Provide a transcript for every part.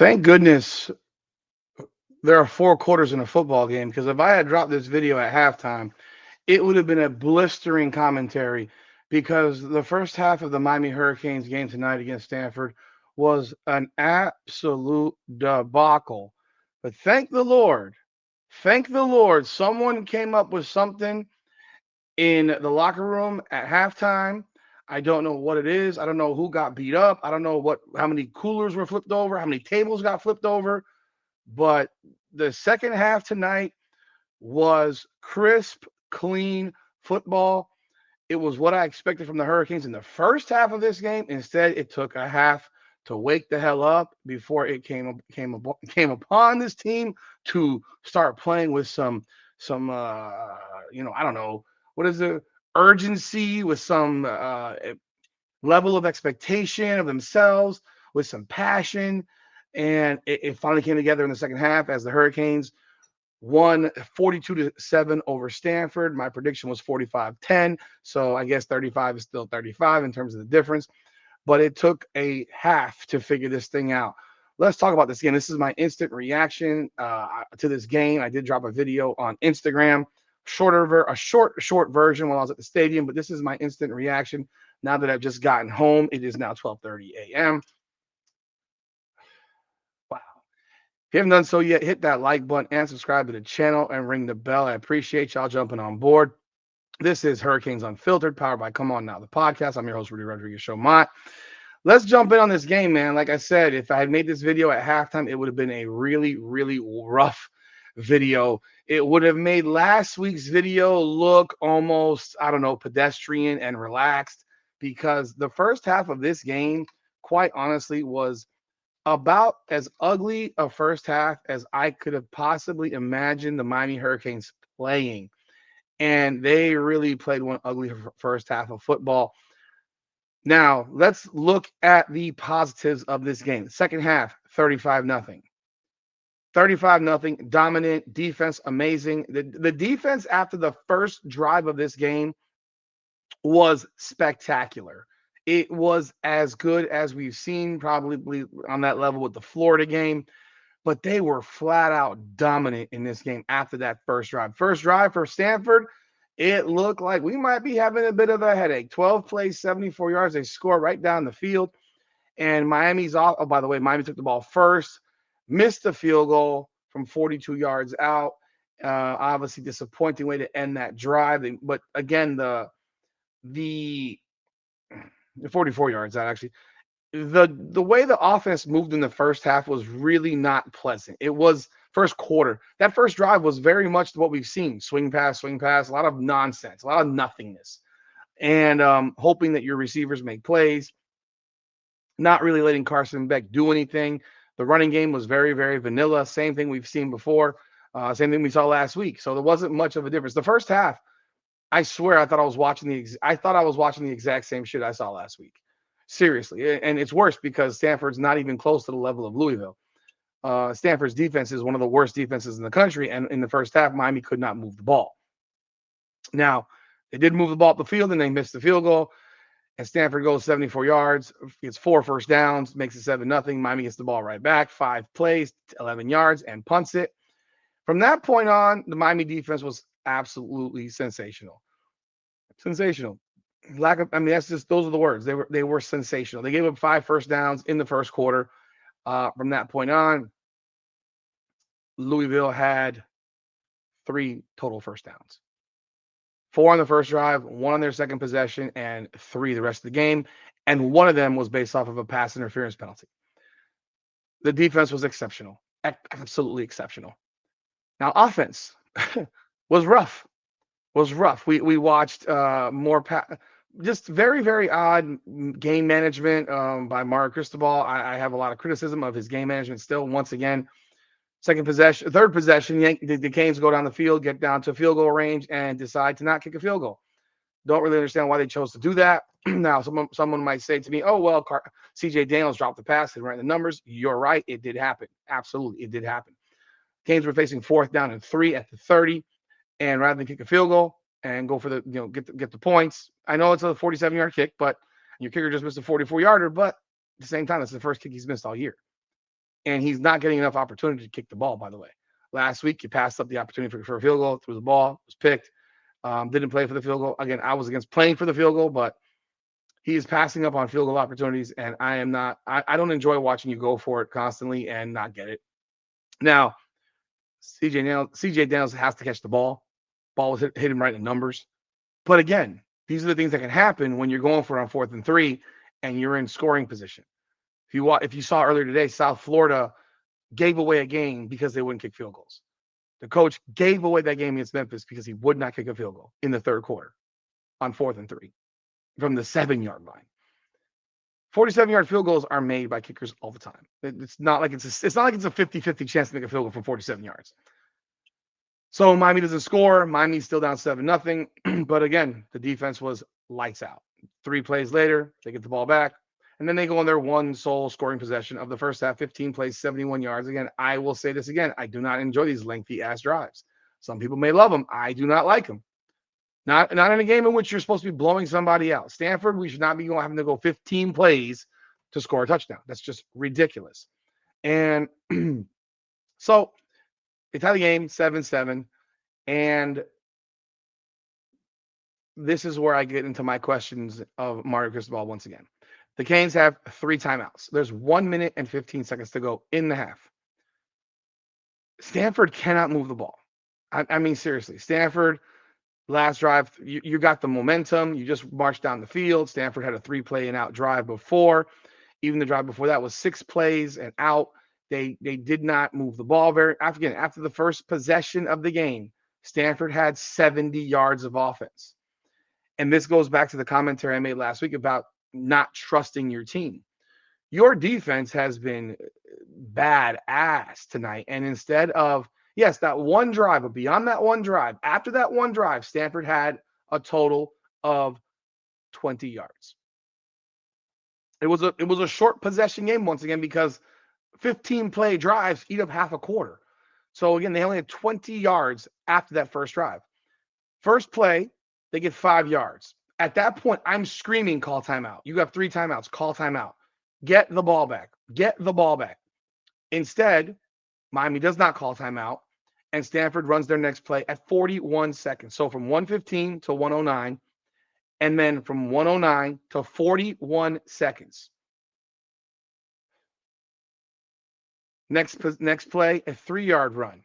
Thank goodness there are four quarters in a football game because if I had dropped this video at halftime, it would have been a blistering commentary because the first half of the Miami Hurricanes game tonight against Stanford was an absolute debacle. But thank the Lord, someone came up with something in the locker room at halftime. I don't know what it is. I don't know who got beat up. I don't know how many coolers were flipped over, how many tables got flipped over. But the second half tonight was crisp, clean football. It was what I expected from the Hurricanes in the first half of this game. Instead, it took a half to wake the hell up before it came upon this team to start playing with some I don't know what is the urgency, with some level of expectation of themselves, with some passion, and it finally came together in the second half as the Hurricanes won 42-7 over Stanford. My prediction was 45-10. So I guess 35 is still 35 in terms of the difference. But it took a half to figure this thing out. Let's talk about this game. This is my instant reaction to this game. I did drop a video on Instagram, a short version while I was at the stadium. But this is my instant reaction now that I've just gotten home. It is now 12:30 a.m. Wow. If you haven't done so yet, hit that like button and subscribe to the channel and ring the bell. I appreciate y'all jumping on board. This is Hurricanes Unfiltered, powered by Come On Now, the podcast. I'm your host, Rudy Rodriguez Show Mott. Let's jump in on this game, man. Like I said, if I had made this video at halftime, it would have been a really, really rough video. It would have made last week's video look almost, I don't know, pedestrian and relaxed, because the first half of this game, quite honestly, was about as ugly a first half as I could have possibly imagined the Miami Hurricanes playing. And they really played one ugly first half of football. Now, let's look at the positives of this game. Second half, 35 nothing. 35 nothing, dominant defense, amazing. The defense after the first drive of this game was spectacular. It was as good as we've seen, probably on that level with the Florida game, but they were flat out dominant in this game after that first drive. First drive for Stanford, it looked like we might be having a bit of a headache. 12 plays, 74 yards. They score right down the field. And Miami's off. Oh, by the way, Miami took the ball first, missed the field goal from 42 yards out. Obviously, disappointing way to end that drive. But again, the 44 yards out, actually. The way the offense moved in the first half was really not pleasant. It was first quarter. That first drive was very much what we've seen. Swing pass, a lot of nonsense, a lot of nothingness. And hoping that your receivers make plays, not really letting Carson Beck do anything. The running game was very, very vanilla. Same thing we've seen before. Same thing we saw last week. So there wasn't much of a difference. The first half, I swear, I thought I was watching the exact same shit I saw last week. Seriously, and it's worse because Stanford's not even close to the level of Louisville. Stanford's defense is one of the worst defenses in the country, and in the first half, Miami could not move the ball. Now, they did move the ball up the field, and they missed the field goal. And Stanford goes 74 yards, gets 4 first downs, makes it 7-0. Miami gets the ball right back, 5 plays, 11 yards, and punts it. From that point on, the Miami defense was absolutely sensational. Sensational. That's just, those are the words. They were sensational. They gave up 5 first downs in the first quarter. From that point on, Louisville had 3 total first downs. 4 on the first drive, 1 on their second possession, and 3 the rest of the game. And one of them was based off of a pass interference penalty. The defense was exceptional. Absolutely exceptional. Now, offense was rough. We watched just very, very odd game management by Mario Cristobal. I have a lot of criticism of his game management still. Once again, third possession, the Canes go down the field, get down to field goal range, and decide to not kick a field goal. Don't really understand why they chose to do that. Now, someone might say to me, "Oh well, C.J. Daniels dropped the pass and ran the numbers." You're right, it did happen. Absolutely, it did happen. Canes were facing 4th down and 3 at the 30. And rather than kick a field goal and go for get the points, I know it's a 47-yard kick, but your kicker just missed a 44-yarder. But at the same time, it's the first kick he's missed all year. and he's not getting enough opportunity to kick the ball, by the way. Last week, he passed up the opportunity for a field goal, threw the ball, was picked, didn't play for the field goal. Again, I was against playing for the field goal, but he is passing up on field goal opportunities, and I am not. I don't enjoy watching you go for it constantly and not get it. Now, CJ Daniels has to catch the ball. Ball was hit him right in the numbers. But again, these are the things that can happen when you're going for it on 4th and 3 and you're in scoring position. If you saw earlier today, South Florida gave away a game because they wouldn't kick field goals. The coach gave away that game against Memphis because he would not kick a field goal in the third quarter on 4th and 3 from the 7-yard line. 47-yard field goals are made by kickers all the time. It's not like it's a 50-50 chance to make a field goal from 47 yards. So Miami doesn't score. Miami's still down 7-0. But again, the defense was lights out. 3 plays later, they get the ball back. And then they go on their one sole scoring possession of the first half, 15 plays, 71 yards. Again, I will say this again. I do not enjoy these lengthy-ass drives. Some people may love them. I do not like them. Not in a game in which you're supposed to be blowing somebody out. Stanford, we should not be having to go 15 plays to score a touchdown. That's just ridiculous. And so they tie the game 7-7. And this is where I get into my questions of Mario Cristobal once again. The Canes have 3 timeouts. There's 1 minute and 15 seconds to go in the half. Stanford cannot move the ball. I mean, seriously, Stanford, last drive, you got the momentum. You just marched down the field. Stanford had a 3-play and out drive before. Even the drive before that was 6 plays and out. They did not move the ball after the first possession of the game. Stanford had 70 yards of offense. And this goes back to the commentary I made last week about not trusting your team. Your defense has been badass tonight. And instead of, yes, that one drive, but beyond that one drive, after that one drive, Stanford had a total of 20 yards. It was a short possession game once again because 15-play drives eat up half a quarter. So again, they only had 20 yards after that first drive. First play, they get 5 yards. At that point, I'm screaming, call timeout. You have 3 timeouts, call timeout. Get the ball back. Get the ball back. Instead, Miami does not call timeout, and Stanford runs their next play at 41 seconds. So from 1:15 to 1:09, and then from 1:09 to 41 seconds. Next play, a 3-yard run.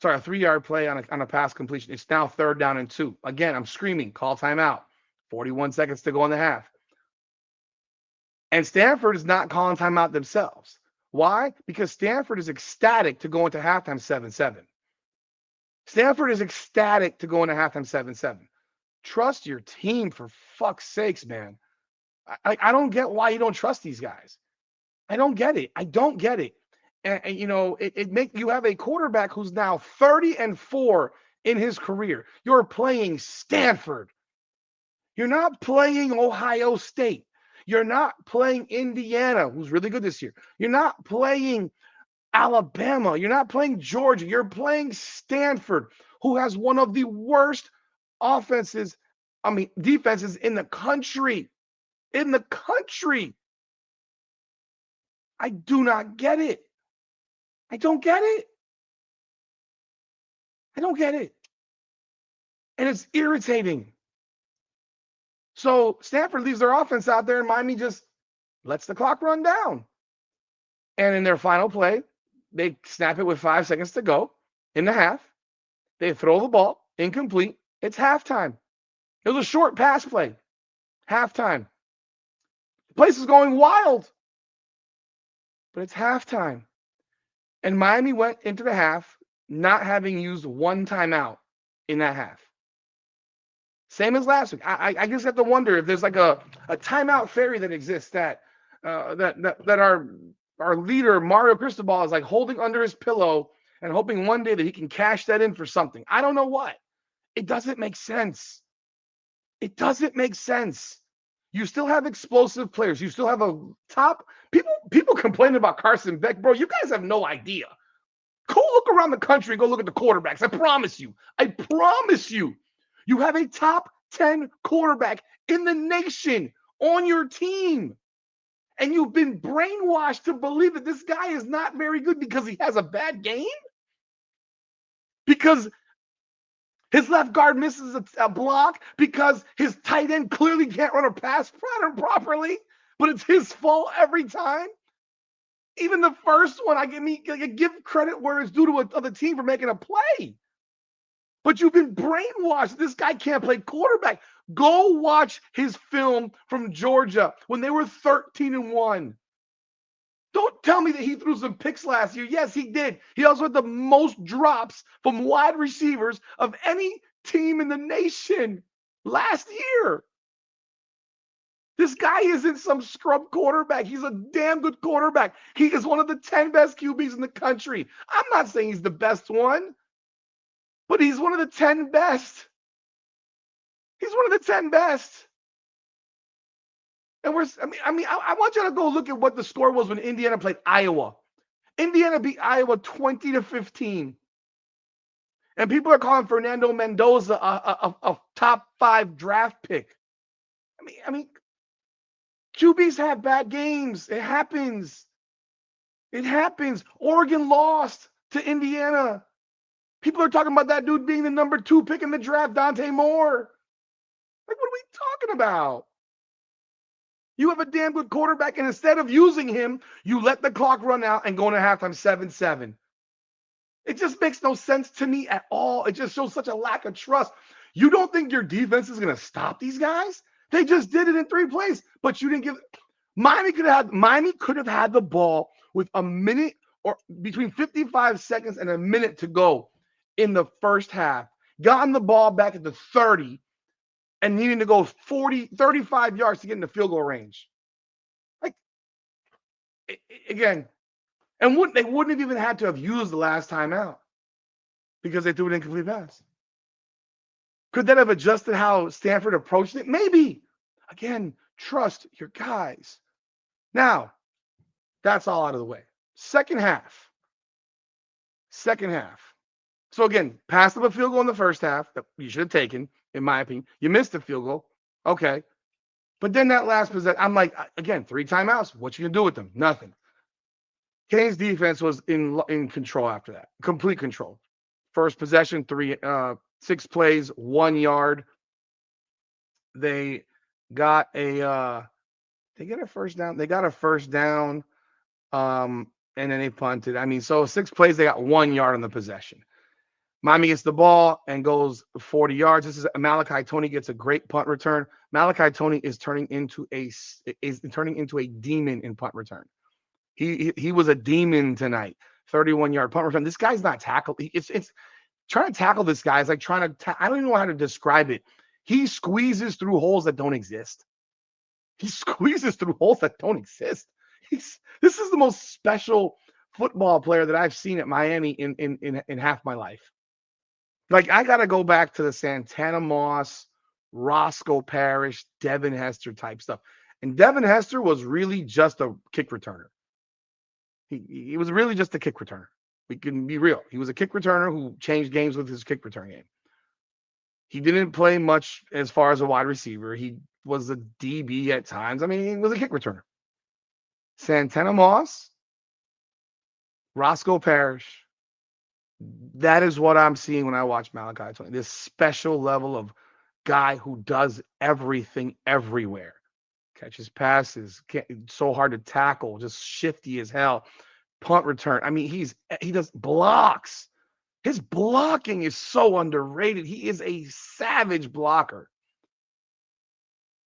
Sorry, a 3-yard play on a pass completion. It's now 3rd down and 2. Again, I'm screaming, call timeout. 41 seconds to go in the half. And Stanford is not calling timeout themselves. Why? Because Stanford is ecstatic to go into halftime 7-7. Stanford is ecstatic to go into halftime 7-7. Trust your team, for fuck's sakes, man. I don't get why you don't trust these guys. I don't get it. And you know, you have a quarterback who's now 30-4 in his career. You're playing Stanford. You're not playing Ohio State. You're not playing Indiana, who's really good this year. You're not playing Alabama. You're not playing Georgia. You're playing Stanford, who has one of the worst defenses in the country. I do not get it. I don't get it. And it's irritating. So Stanford leaves their offense out there, and Miami just lets the clock run down. And in their final play, they snap it with 5 seconds to go in the half. They throw the ball, incomplete. It's halftime. It was a short pass play. Halftime. The place is going wild. But it's halftime. And Miami went into the half not having used 1 timeout in that half. Same as last week. I just have to wonder if there's like a timeout fairy that exists that our leader, Mario Cristobal, is like holding under his pillow and hoping one day that he can cash that in for something. I don't know what. It doesn't make sense. You still have explosive players. You still have a top people complaining about Carson Beck, bro. You guys have no idea. Go look around the country. Go look at the quarterbacks. I promise you. You have a top 10 quarterback in the nation on your team. And you've been brainwashed to believe that this guy is not very good because he has a bad game? Because his left guard misses a block? Because his tight end clearly can't run a pass pattern properly, but it's his fault every time? Even the first one, I give credit where it's due to other team for making a play. But you've been brainwashed. This guy can't play quarterback. Go watch his film from Georgia when they were 13-1. Don't tell me that he threw some picks last year. Yes, he did. He also had the most drops from wide receivers of any team in the nation last year. This guy isn't some scrub quarterback. He's a damn good quarterback. He is one of the 10 best QBs in the country. I'm not saying he's the best one, but he's one of the 10 best. He's one of the 10 best. And I want you to go look at what the score was when Indiana played Iowa. Indiana beat Iowa 20-15. And people are calling Fernando Mendoza a top 5 draft pick. I mean, QBs have bad games. It happens. It happens. Oregon lost to Indiana. People are talking about that dude being the number 2 pick in the draft, Dante Moore. Like, what are we talking about? You have a damn good quarterback, and instead of using him, you let the clock run out and go into halftime 7-7. It just makes no sense to me at all. It just shows such a lack of trust. You don't think your defense is going to stop these guys? They just did it in 3 plays, but you didn't give. Miami could have had the ball with a minute or between 55 seconds and a minute to go in the first half, gotten the ball back at the 30, and needing to go 35 yards to get in the field goal range. Like, again, and they wouldn't have even had to have used the last time out because they threw an incomplete pass. Could that have adjusted how Stanford approached it? Maybe. Again, trust your guys. Now, that's all out of the way. Second half. So again, passed up a field goal in the first half that you should have taken, in my opinion. You missed the field goal. Okay. But then that last possession, I'm like, again, 3 timeouts. What you going to do with them? Nothing. Canes defense was in control after that. Complete control. First possession, 6 plays, 1 yard. They got a first down. They got a first down. And then they punted. So 6 plays, they got 1 yard on the possession. Miami gets the ball and goes 40 yards. This is Malachi Toney gets a great punt return. Malachi Toney is turning into a demon in punt return. He was a demon tonight. 31-yard punt return. This guy's not tackled. It's trying to tackle this guy is like trying to. I don't even know how to describe it. He squeezes through holes that don't exist. This is the most special football player that I've seen at Miami in half my life. Like, I got to go back to the Santana Moss, Roscoe Parrish, Devin Hester type stuff. And Devin Hester was really just a kick returner. He was really just a kick returner. We can be real. He was a kick returner who changed games with his kick return game. He didn't play much as far as a wide receiver. He was a DB at times. He was a kick returner. Santana Moss, Roscoe Parrish. That is what I'm seeing when I watch Malachi Toney. This special level of guy who does everything everywhere. Catches passes, so hard to tackle, just shifty as hell. Punt return. He does blocks. His blocking is so underrated. He is a savage blocker.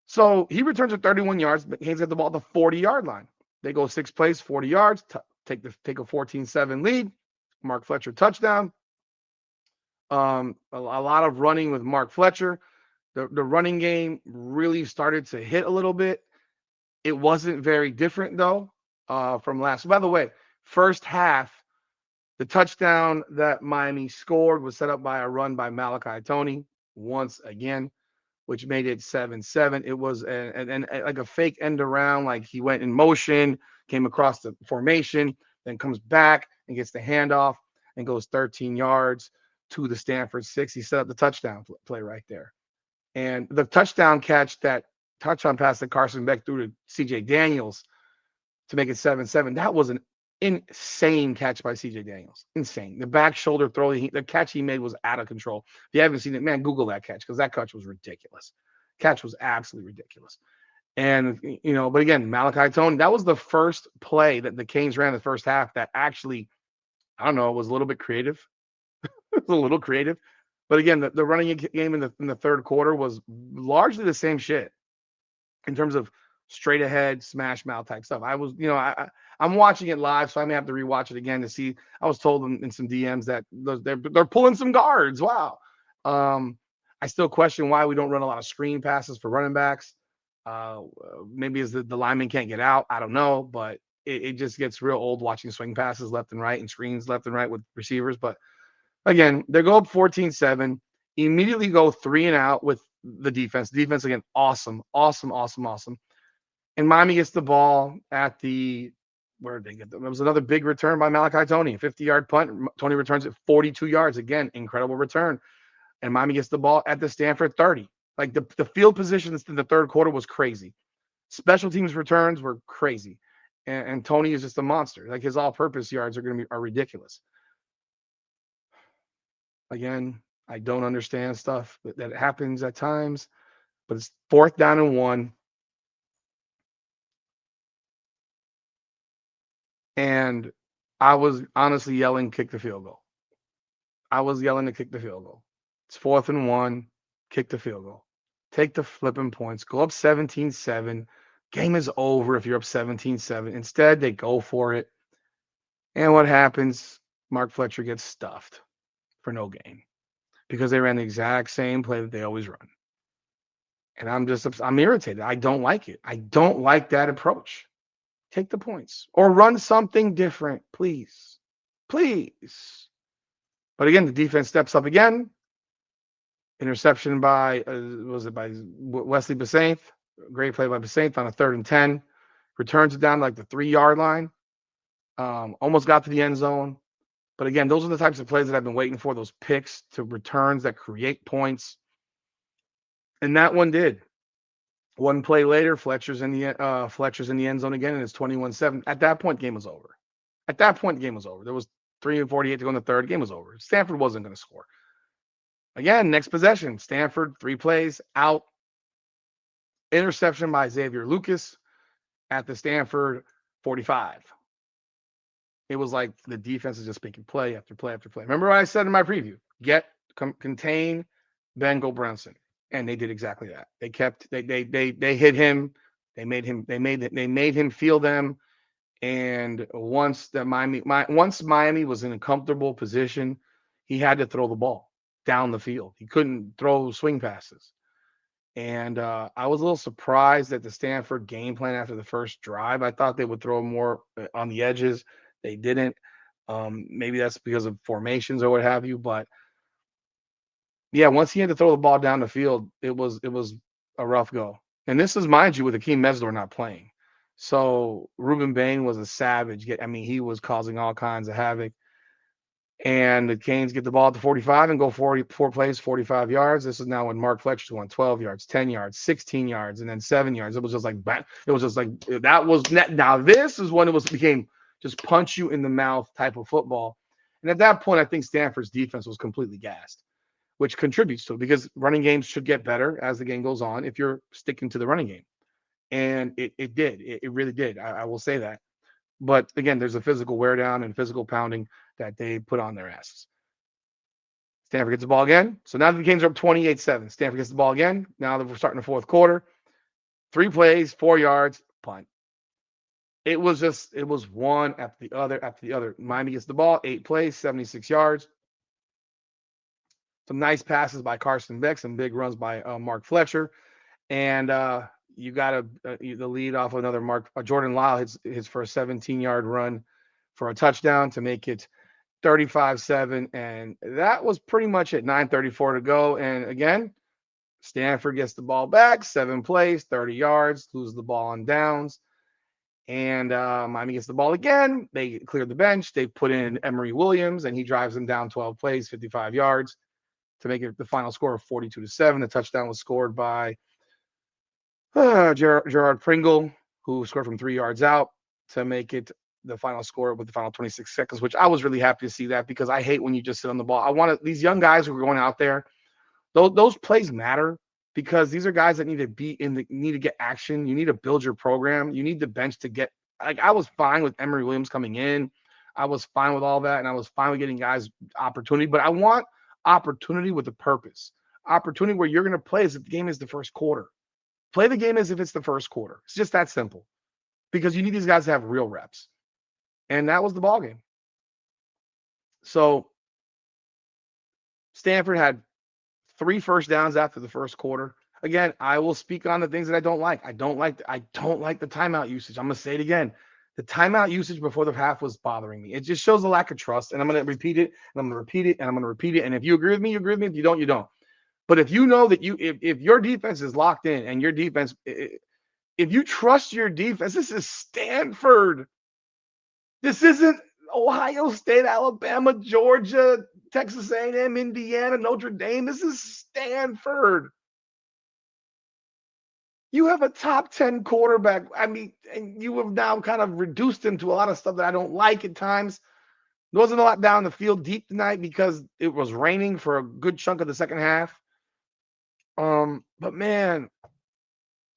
So he returns at 31 yards, but Haynes got the ball at the 40-yard line. They go 6 plays, 40 yards, take a 14-7 lead. Mark Fletcher touchdown. A lot of running with Mark Fletcher. The running game really started to hit a little bit. It wasn't very different, though, from last. By the way, first half, the touchdown that Miami scored was set up by a run by Malachi Toney once again, which made it 7-7. It was like a fake end around, like he went in motion, came across the formation, then comes back and gets the handoff and goes 13 yards to the Stanford 6. He set up the touchdown play right there. And the touchdown catch, that touchdown pass that Carson Beck threw to C.J. Daniels, to make it 7-7. That was an insane catch by CJ Daniels. Insane. The back shoulder throw, the catch he made was out of control. If you haven't seen it, man, Google that catch because that catch was ridiculous. Catch was absolutely ridiculous. And, but again, Malachi Toney, that was the first play that the Canes ran in the first half that actually, I don't know, was a little bit creative. It was a little creative. But again, the running game in the third quarter was largely the same shit in terms of straight ahead smash mouth type stuff. I was, I'm watching it live, so I may have to rewatch it again to see. I was told in some DMs that they're pulling some guards. Wow. I still question why we don't run a lot of screen passes for running backs. Maybe it's the linemen can't get out. I don't know, but it just gets real old watching swing passes left and right and screens left and right with receivers. But again, they go up 14-7, immediately go 3 and out with the defense. Defense, again, awesome. And Miami gets the ball at where did they get them? It was another big return by Malachi Toney, 50-yard punt. Toney returns it 42 yards. Again, incredible return. And Miami gets the ball at the Stanford 30. Like the field positions in the third quarter was crazy. Special teams returns were crazy. And Toney is just a monster. Like his all-purpose yards are ridiculous. Again, I don't understand stuff that happens at times, but it's 4th down and 1. And I was honestly yelling, kick the field goal. I was yelling to kick the field goal. It's 4th and 1, kick the field goal. Take the flipping points, go up 17-7. Game is over if you're up 17-7. Instead, they go for it. And what happens? Mark Fletcher gets stuffed for no gain because they ran the exact same play that they always run. And I'm irritated. I don't like it. I don't like that approach. Take the points or run something different, please. Please. But again, the defense steps up again. Interception by, by Wesley Besaint? Great play by Besaint on a 3rd and 10. Returns it down like the 3-yard line. Almost got to the end zone. But again, those are the types of plays that I've been waiting for, those picks to returns that create points. And that one did. One play later, Fletcher's in the end zone again, and it's 21-7. At that point, the game was over. There was 3:48 to go in the third. Game was over. Stanford wasn't going to score. Again, next possession, Stanford, 3 plays, out. Interception by Xavier Lucas at the Stanford 45. It was like the defense is just making play after play after play. Remember what I said in my preview? Contain Bengal Brunson. And they did exactly that. They hit him. They made him feel them. And once Miami was in a comfortable position, he had to throw the ball down the field. He couldn't throw swing passes. And I was a little surprised at the Stanford game plan after the first drive. I thought they would throw more on the edges. They didn't. Maybe that's because of formations or what have you. But yeah, once he had to throw the ball down the field, it was a rough go. And this is, mind you, with Akeem Mesdor not playing. So Ruben Bain was a savage. He was causing all kinds of havoc. And the Canes get the ball at the 45 and go 4 plays, 45 yards. This is now when Mark Fletcher's going 12 yards, 10 yards, 16 yards, and then 7 yards. It was just like that was net. Now this is when became just punch you in the mouth type of football. And at that point, I think Stanford's defense was completely gassed, which contributes to it because running games should get better as the game goes on if you're sticking to the running game. And it did. It really did. I will say that. But again, there's a physical wear down and physical pounding that they put on their asses. Stanford gets the ball again. So now the Canes are up 28-7. Stanford gets the ball again. Now that we're starting the fourth quarter. 3 plays, 4 yards, punt. It was one after the other. Miami gets the ball, 8 plays, 76 yards. Some nice passes by Carson Beck, some big runs by Mark Fletcher. And you got the lead off another Jordan Lyle hits for a 17-yard run for a touchdown to make it 35-7. And that was pretty much it. 9:34 to go. And again, Stanford gets the ball back, 7 plays, 30 yards, loses the ball on downs. And Miami gets the ball again. They cleared the bench. They put in Emory Williams, and he drives them down 12 plays, 55 yards to make it the final score of 42-7. The touchdown was scored by Gerard Pringle, who scored from 3 yards out. to make it the final score with the final 26 seconds, which I was really happy to see that because I hate when you just sit on the ball. I wanted these young guys who are going out there. Those plays matter because these are guys that need to be need to get action. You need to build your program. You need the bench to get like I was fine with Emory Williams coming in. I was fine with all that, and I was fine with getting guys opportunity. But I want opportunity with a purpose. Opportunity where you're going to play as if the game is the first quarter. Play the game as if it's the first quarter. It's just that simple because you need these guys to have real reps. And that was the ball game. So Stanford had 3 first downs after the first quarter. Again, I will speak on the things that I don't like. I don't like the timeout usage. I'm gonna say it again. The timeout usage before the half was bothering me. It just shows a lack of trust. And I'm gonna repeat it, and I'm gonna repeat it, and I'm gonna repeat it. And if you agree with me, you agree with me. If you don't, you don't. But if you know that if your defense is locked in and your defense, if you trust your defense, this is Stanford. This isn't Ohio State, Alabama, Georgia, Texas A&M, Indiana, Notre Dame. This is Stanford. You have a top 10 quarterback. I mean, and you have now kind of reduced him to a lot of stuff that I don't like at times. There wasn't a lot down the field deep tonight because it was raining for a good chunk of the second half. But man,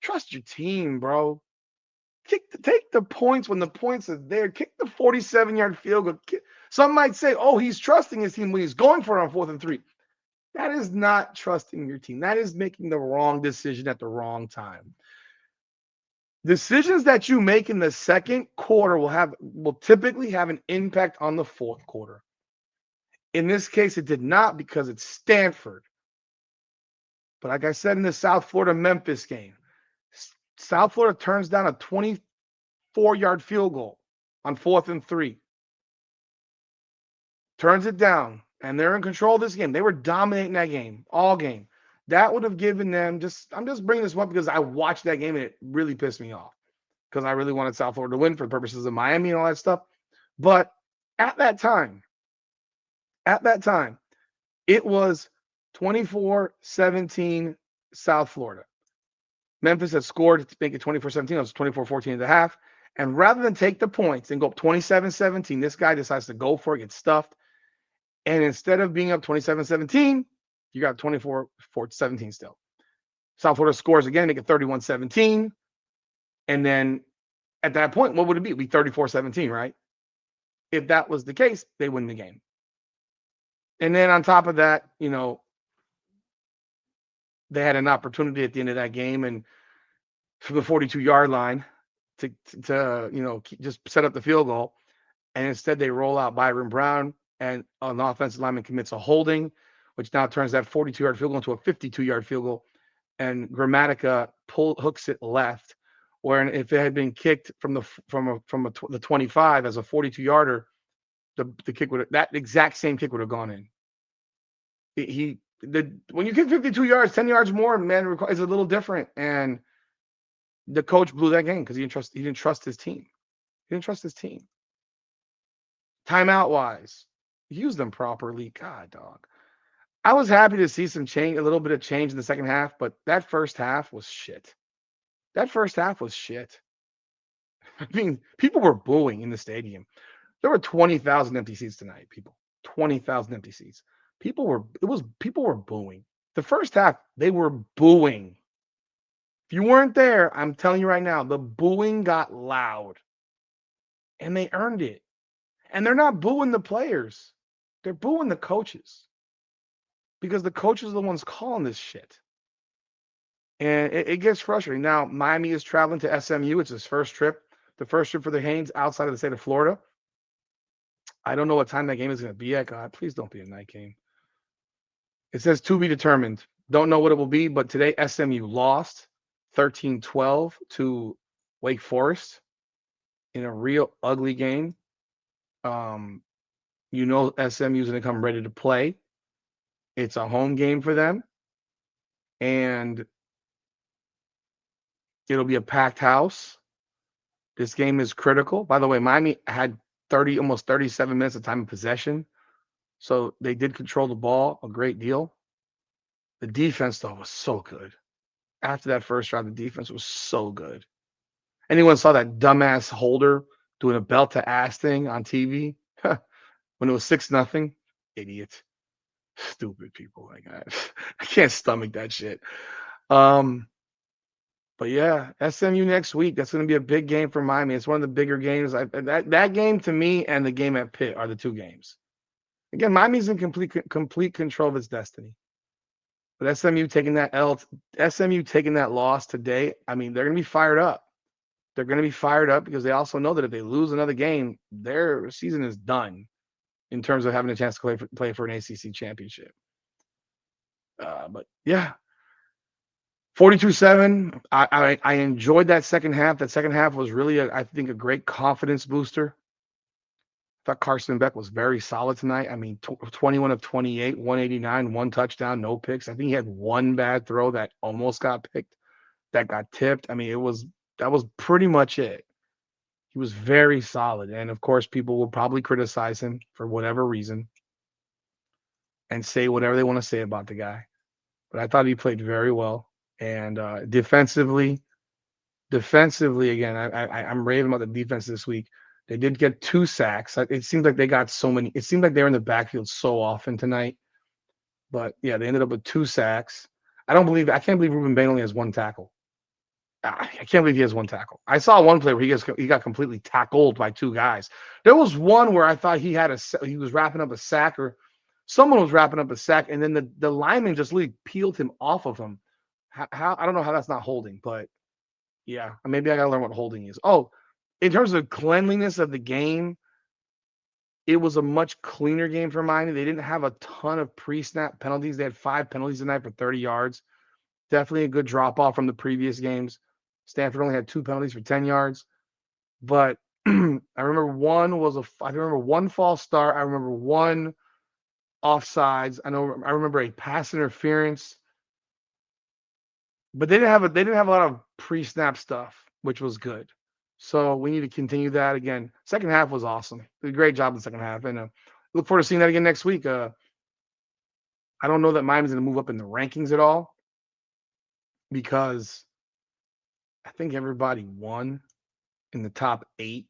trust your team, bro. Take the points when the points are there. Kick the 47-yard field goal. Some might say, oh, he's trusting his team when he's going for it on 4th and 3. That is not trusting your team. That is making the wrong decision at the wrong time. Decisions that you make in the second quarter will typically have an impact on the fourth quarter. In this case, it did not because it's Stanford. But like I said in the South Florida-Memphis game, South Florida turns down a 24-yard field goal on 4th and 3. Turns it down, and they're in control of this game. They were dominating that game, all game. That would have given them I'm just bringing this up because I watched that game and it really pissed me off because I really wanted South Florida to win for the purposes of Miami and all that stuff. But at that time, it was 24-17 South Florida. Memphis had scored to make it 24-17. It was 24-14 at the half. And rather than take the points and go up 27-17, this guy decides to go for it, get stuffed. And instead of being up 27-17, you got 24-17 still. South Florida scores again, make it 31-17. And then at that point, what would it be? It'd be 34-17, right? If that was the case, they win the game. And then on top of that, they had an opportunity at the end of that game and from the 42-yard line to just set up the field goal. And instead they roll out Byron Brown and an offensive lineman commits a holding, which now turns that 42-yard field goal into a 52-yard field goal. And Grammatica hooks it left, where if it had been kicked from the 25 as a 42-yarder, the kick that exact same kick would have gone in. When you kick 52 yards, 10 yards more, man, is a little different. And the coach blew that game because he didn't trust his team. He didn't trust his team. Timeout wise, use them properly. God, dog. I was happy to see a little bit of change in the second half, but that first half was shit. I mean, people were booing in the stadium. There were 20,000 empty seats tonight, people. 20,000 empty seats. People were booing. The first half, they were booing. If you weren't there, I'm telling you right now, the booing got loud. And they earned it. And they're not booing the players. They're booing the coaches. Because the coaches are the ones calling this shit. And it gets frustrating. Now, Miami is traveling to SMU. It's his first trip. The first trip for the Canes outside of the state of Florida. I don't know what time that game is going to be at. God, please don't be a night game. It says to be determined. Don't know what it will be, but today SMU lost 13-12 to Wake Forest in a real ugly game. SMU is going to come ready to play. It's a home game for them. And it'll be a packed house. This game is critical. By the way, Miami had almost 37 minutes of time of possession. So they did control the ball a great deal. The defense, though, was so good. After that first drive, the defense was so good. Anyone saw that dumbass holder doing a belt to ass thing on TV when it was 6-0. Idiot. Stupid people. Like I can't stomach that shit. Um, but yeah, SMU next week. That's going to be a big game for Miami. It's one of the bigger games. That game to me and the game at Pitt are the two games. Again, Miami's in complete control of its destiny. But SMU taking that SMU taking that loss today. I mean, they're going to be fired up. They're going to be fired up because they also know that if they lose another game, their season is done in terms of having a chance to play for an ACC championship. But yeah, 42-7. I enjoyed that second half. That second half was really, I think, a great confidence booster. I thought Carson Beck was very solid tonight. I mean, 21 of 28, 189, one touchdown, no picks. I think he had one bad throw that almost got picked, that got tipped. I mean, that was pretty much it. He was very solid. And of course, people will probably criticize him for whatever reason and say whatever they want to say about the guy. But I thought he played very well. And defensively, again, I'm raving about the defense this week. They did get 2 sacks. It seems like they got so many. It seemed like they were in the backfield so often tonight. But yeah, they ended up with 2 sacks. I can't believe Ruben Bain only has 1 tackle. I can't believe he has 1 tackle. I saw one play where he got completely tackled by 2 guys. There was one where I thought he was wrapping up a sack, or someone was wrapping up a sack, and then the lineman just really peeled him off of him. How I don't know how that's not holding, but yeah, maybe I gotta learn what holding is. Oh, in terms of cleanliness of the game, it was a much cleaner game for Miami. They didn't have a ton of pre-snap penalties. They had 5 penalties tonight for 30 yards. Definitely a good drop off from the previous games. Stanford only had 2 penalties for 10 yards. But I remember I remember 1 false start. I remember 1 offsides. I remember a pass interference. But they didn't have a lot of pre-snap stuff, which was good. So we need to continue that again. Second half was awesome. Did a great job in the second half, and look forward to seeing that again next week. I don't know that Miami's going to move up in the rankings at all because I think everybody won in the top 8.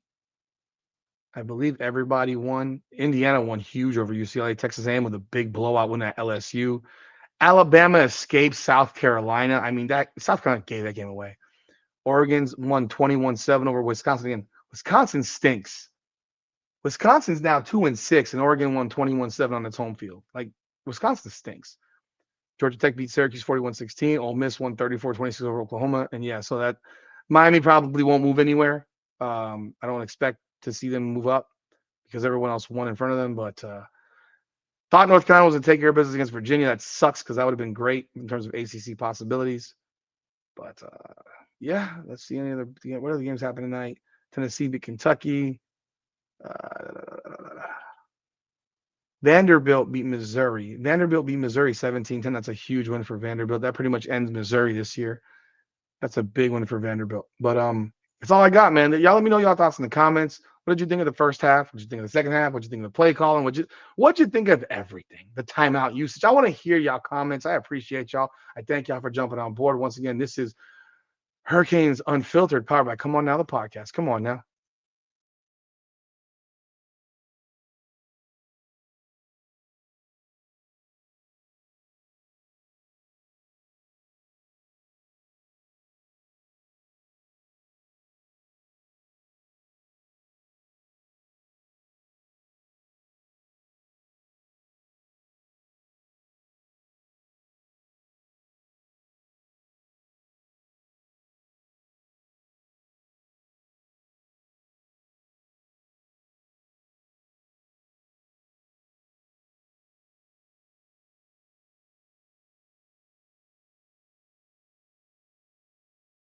I believe everybody won. Indiana won huge over UCLA. Texas A&M with a big blowout win at LSU. Alabama escaped South Carolina. I mean, that South Carolina gave that game away. Oregon's won 21-7 over Wisconsin. Again, Wisconsin stinks. Wisconsin's now 2-6, and Oregon won 21-7 on its home field. Like, Wisconsin stinks. Georgia Tech beat Syracuse 41-16. Ole Miss won 34-26 over Oklahoma. And yeah, so that Miami probably won't move anywhere. I don't expect to see them move up because everyone else won in front of them. But thought North Carolina was going to take care of business against Virginia. That sucks because that would have been great in terms of ACC possibilities. But yeah, let's see what other games happen tonight. Tennessee beat Kentucky. Vanderbilt beat Missouri. Vanderbilt beat Missouri 17-10. That's a huge win for Vanderbilt. That pretty much ends Missouri this year. That's a big one for Vanderbilt. But that's all I got, man. Y'all let me know y'all thoughts in the comments. What did you think of the first half? What did you think of the second half? What did you think of the play calling? What'd you think of everything? The timeout usage. I want to hear y'all comments. I appreciate y'all. I thank y'all for jumping on board. Once again, this is Hurricanes Unfiltered, powered by Come On Now, the podcast. Come on now.